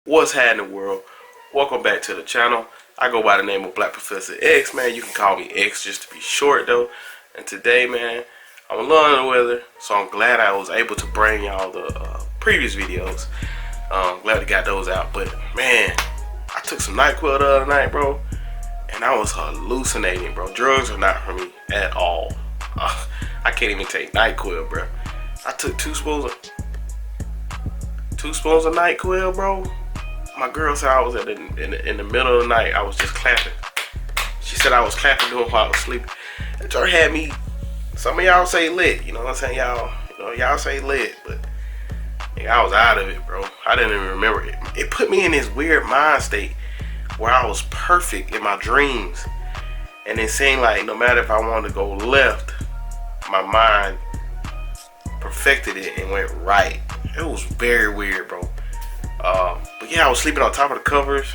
What's happening, world? Welcome back to the channel. I go by the name of Black Professor X, man. You can call me X just to be short, though. And today, man, I'm a little under the weather, so I'm glad I was able to bring y'all the previous videos. Glad to got those out. But man, I took some NyQuil the other night, bro, and I was hallucinating, bro. Drugs are not for me at all. I can't even take NyQuil, bro. I took two spoons of NyQuil, bro. My girl said I was in the middle of the night. I was just clapping. She said I was clapping doing while I was sleeping. It sure had me. Some of y'all say lit, you know what I'm saying? Y'all say lit, but yeah, I was out of it, bro. I didn't even remember it. It put me in this weird mind state where I was perfect in my dreams, and it seemed like no matter if I wanted to go left, my mind perfected it and went right. It was very weird, bro. But yeah, I was sleeping on top of the covers,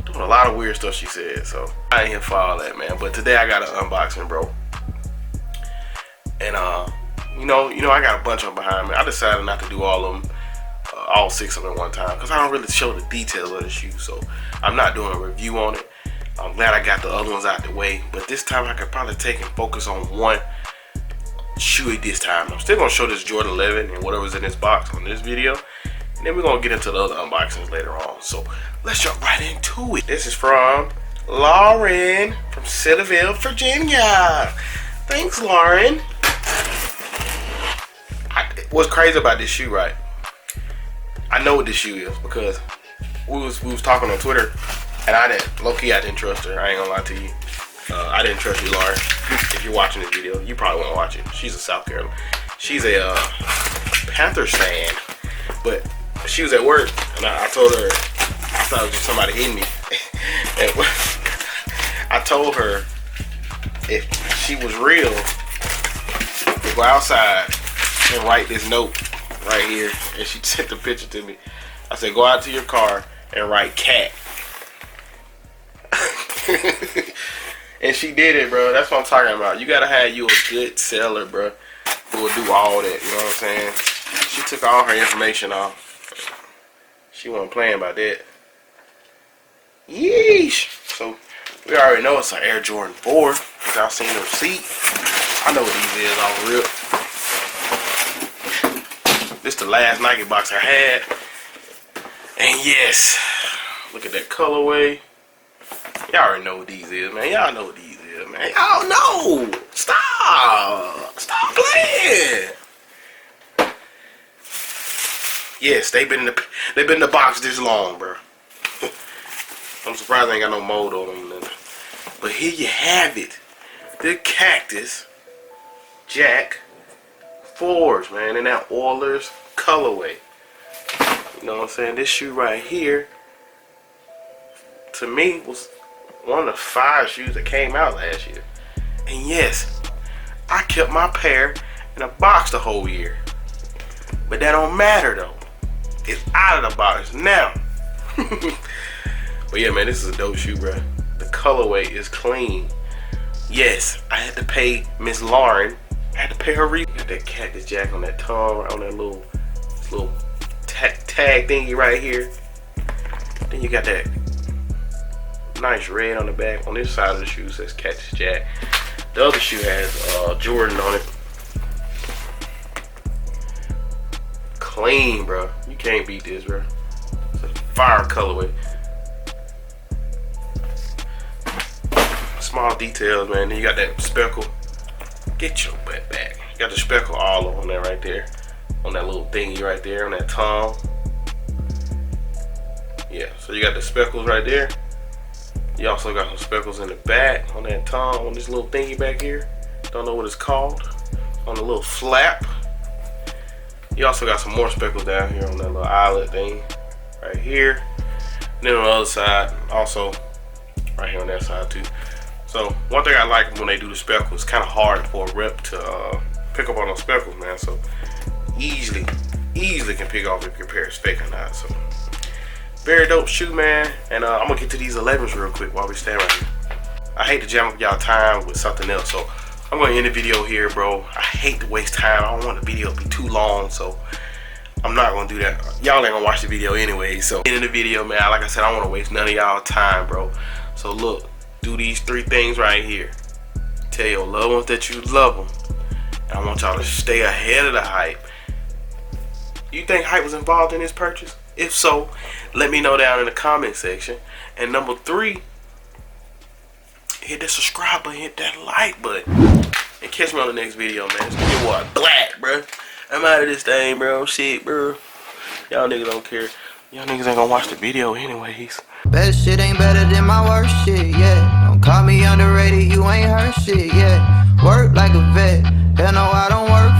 doing a lot of weird stuff, she said. So I ain't here for all that, man. But today I got an unboxing, bro. And you know, I got a bunch of them behind me. I decided not to do all of them, all 6 of them at one time, because I don't really show the details of the shoe. So I'm not doing a review on it. I'm glad I got the other ones out the way. But this time I could probably take and focus on one shoe at this time. I'm still gonna show this Jordan 11 and whatever's in this box on this video. And then we're gonna get into the other unboxings later on. So let's jump right into it. This is from Lauren from Cedarville, Virginia. Thanks, Lauren. What's crazy about this shoe, right? I know what this shoe is because we was talking on Twitter, and I didn't trust her. I ain't gonna lie to you. I didn't trust you, Lauren. If you're watching this video, you probably won't watch it. She's a South Carolina. She's a Panthers fan, but she was at work, and I told her, I thought it was just somebody hitting me. And I told her if she was real, to go outside and write this note right here. And she sent the picture to me. I said, go out to your car and write cat. And she did it, bro. That's what I'm talking about. You gotta have you a good seller, bro, who will do all that. You know what I'm saying? She took all her information off. She wasn't playing about that. Yeesh. So we already know it's an Air Jordan 4. Cause y'all seen the receipt. I know what these is all real. This the last Nike box I had. And yes, look at that colorway. Y'all already know what these is, man. Y'all know what these is, man. Y'all know. Stop playing. Yes, they've been in the box this long, bro. I'm surprised I ain't got no mold on them. But here you have it, the Cactus Jack 4s, man, in that Oilers colorway. You know what I'm saying? This shoe right here, to me, was one of the 5 shoes that came out last year. And yes, I kept my pair in a box the whole year. But that don't matter though. It's out of the box now. But yeah, man, this is a dope shoe, bro. The colorway is clean. Yes, I had to pay Miss Lauren. I had to pay her got that Cactus Jack on that tongue, on that little tag thingy right here. Then you got that nice red on the back. On this side of the shoe says Cactus Jack. The other shoe has Jordan on it. Clean, bro. You can't beat this, bro. It's a fire colorway. Small details, man. Then you got that speckle. Get your butt back. You got the speckle all on there right there. On that little thingy right there. On that tongue. Yeah, so you got the speckles right there. You also got some speckles in the back. On that tongue. On this little thingy back here. Don't know what it's called. On the little flap. You also got some more speckles down here on that little eyelet thing right here. And then on the other side, also right here on that side too. So one thing I like when they do the speckles, it's kind of hard for a rep to pick up on those speckles, man. So easily can pick off if your pair is fake or not. So very dope shoe, man. And I'm gonna get to these 11s real quick while we stand right here. I hate to jam up y'all time with something else, so I'm gonna end the video here, bro. I hate to waste time. I don't want the video to be too long, so I'm not gonna do that. Y'all ain't gonna watch the video anyway. So in the video, man, like I said, I don't wanna waste none of y'all time, bro. So look, do these 3 things right here. Tell your loved ones that you love them. And I want y'all to stay ahead of the hype. You think hype was involved in this purchase? If so, let me know down in the comment section. And number 3, hit that subscribe button, hit that like button. And catch me on the next video, man. It's your boy Black, bro. I'm out of this thing, bro. Shit, bro. Y'all niggas don't care. Y'all niggas ain't gonna watch the video anyways. Best shit ain't better than my worst shit, yeah. Don't call me underrated, you ain't heard shit, yeah. Work like a vet, hell no I don't work